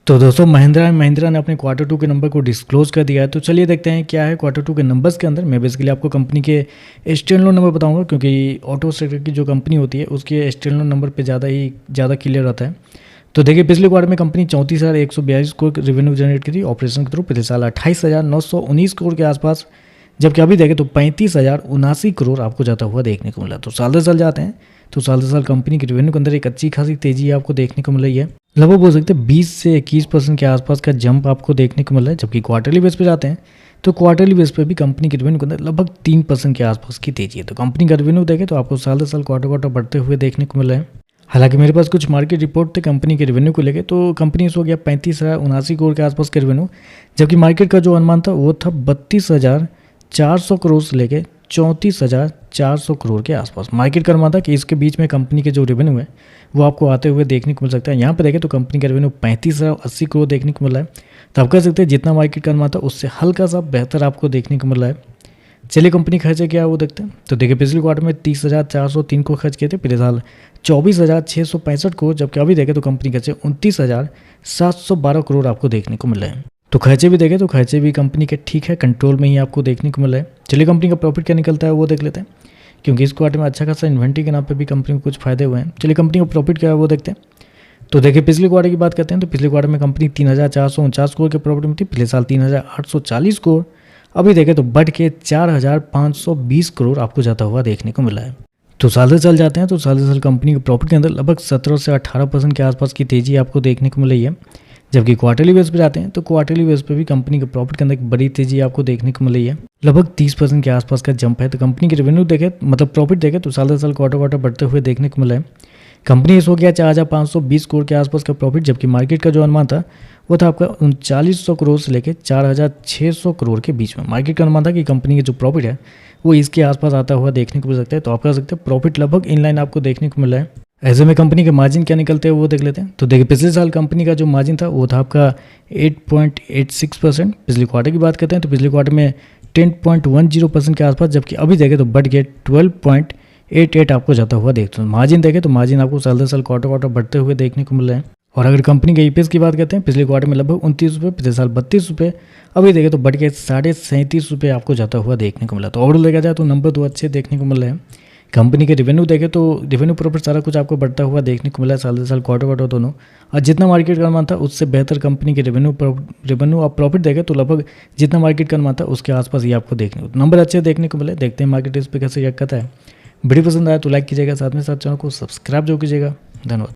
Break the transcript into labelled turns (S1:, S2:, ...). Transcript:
S1: तो दोस्तों महिंद्रा एंड महिंद्रा ने अपने क्वार्टर टू के नंबर को डिस्क्लोज कर दिया है। तो चलिए देखते हैं क्या है क्वार्टर टू के नंबर्स के अंदर। मैं बेसिकली आपको कंपनी के स्टैंडअलोन नंबर बताऊंगा, क्योंकि ऑटो सेक्टर की जो कंपनी होती है उसके स्टैंडअलोन नंबर पे ज़्यादा क्लियर रहता है। तो देखिए पिछले क्वार्टर में कंपनी 34,142 करोड़ रेवेन्यू जनरेट की थी ऑपरेशन के थ्रू। पिछले साल 28,919 करोड़ के आसपास, जबकि अभी देखें तो 35,079 करोड़ आपको जाता हुआ देखने को मिला। तो साल दर साल जाते हैं तो साल दर साल कंपनी के रेवेन्यू के अंदर एक अच्छी खासी तेजी आपको देखने को मिल रही है। लगभग बोल सकते हैं 20 से 21% के आसपास का जंप आपको देखने को मिल रहा है। जबकि क्वार्टरली बेस पे जाते हैं तो क्वार्टरली बेस पे भी कंपनी के रेवेन्यू के अंदर लगभग 3% के आसपास की तेजी है। तो कंपनी का रेवेन्यू देखें तो आपको साल दर साल क्वार्टर बढ़ते हुए देखने को मिल रहा है। हालांकि मेरे पास कुछ मार्केट रिपोर्ट थे कंपनी के रेवेन्यू को लेकर, तो कंपनी इस हो गया 35,079 करोड़ के आसपास के रेवेन्यू, जबकि मार्केट का जो अनुमान था वो था 32,400 करोड़ से लेकर 34,400 करोड़ के आसपास। मार्केट का अनुमान था कि इसके बीच में कंपनी के जो रेवेन्यू है वो आपको आते हुए देखने को मिल सकता है। यहाँ पे देखें तो कंपनी का रेवेन्यू 35,080 करोड़ देखने को मिल रहा है। तो आप कह सकते हैं जितना मार्केट का अनुमान था उससे हल्का सा बेहतर आपको देखने को मिल रहा है। चलिए कंपनी खर्चे क्या है वो देखते हैं। तो देखिए पिछले क्वार्टर में 30,403 करोड़ खर्च किए थे, पिछले साल 24,665 करोड़, जबकि अभी देखें तो कंपनी खर्चे 29,712 करोड़ आपको देखने को मिल रहे हैं। तो खर्चे भी देखें तो खर्चे भी कंपनी के ठीक है, कंट्रोल में ही आपको देखने को मिल रहा है। चलिए कंपनी का प्रॉफिट क्या निकलता है वो देख लेते हैं, क्योंकि इस क्वार्टर में अच्छा खासा इन्वेंट्री के नाम पे भी कंपनी को कुछ फायदे हुए हैं। चलिए कंपनी का प्रॉफिट क्या है वो देखते हैं। तो देखिए पिछले क्वार्टर की बात करते हैं तो पिछले क्वार्टर में कंपनी 3,449 करोड़ के प्रॉफिट में थी, पिछले साल 3,840 करोड़, अभी देखें तो बढ़ के 4,520 करोड़ आपको जाता हुआ देखने को मिला है। तो साल से चल जाते हैं तो साल से साल कंपनी के प्रॉफिट के अंदर लगभग 17 से 18% के आसपास की तेजी आपको देखने को मिल रही है। जबकि क्वार्टरली बेस पे जाते हैं तो क्वार्टरली बेस पे भी कंपनी के प्रॉफिट के अंदर एक बड़ी तेजी आपको देखने को मिल रही है। लगभग 30% के आसपास का जंप है। तो कंपनी के रेवेन्यू देखें मतलब प्रॉफिट देखें तो साल से साल क्वार्टर बढ़ते हुए देखने को मिला है। कंपनी इस हो गया 4,520 करोड़ के आसपास का प्रॉफिट, जबकि मार्केट का जो अनुमान था वो था आपका 3900 करोड़ से लेकर 4,600 करोड़ के बीच में। मार्केट का अनुमान था कि कंपनी का जो प्रॉफिट है वो इसके आसपास आता हुआ देखने को मिल सकता है। तो आप कह सकते हैं प्रॉफिट लगभग इनलाइन आपको देखने को मिल रहा है। ऐसे में कंपनी के मार्जिन क्या निकलते हैं वो देख लेते हैं। तो देखिए पिछले साल कंपनी का जो मार्जिन था वो था आपका 8.86%। पिछले क्वार्टर की बात करते हैं तो पिछले क्वार्टर में 10.10% के आसपास, जबकि अभी देखें तो बढ़ के 12.88 आपको जाता हुआ देखते हैं। मार्जिन देखें तो मार्जिन आपको साल दर साल क्वार्टर बढ़ते हुए देखने को मिल रहे हैं। और अगर कंपनी के ईपीएस की बात करते हैं पिछले क्वार्टर में लगभग 29 रुपये, पिछले साल 32 रुपये, अभी देखें तो बढ़ के 37.5 रुपये आपको जाता हुआ देखने को मिला। तो ओवरऑल देखा जाए तो नंबर 2 अच्छे देखने को मिल रहे हैं। कंपनी के रेवेन्यू देखें तो रेवेन्यू प्रॉफिट सारा कुछ आपको बढ़ता हुआ देखने को मिला है साल से साल क्वार्टर दोनों। और जितना मार्केट का अनुमान था उससे बेहतर कंपनी के रेवेन्यू और प्रॉफिट देखें तो लगभग जितना मार्केट का अनुमान था उसके आसपास ही आपको देखने को नंबर अच्छे देखने को मिले। देखते हैं मार्केट इस पर कैसे रिएक्ट करता है। वीडियो पसंद आया तो लाइक कीजिएगा, साथ में साथ चैनल को सब्सक्राइब जो कीजिएगा। धन्यवाद।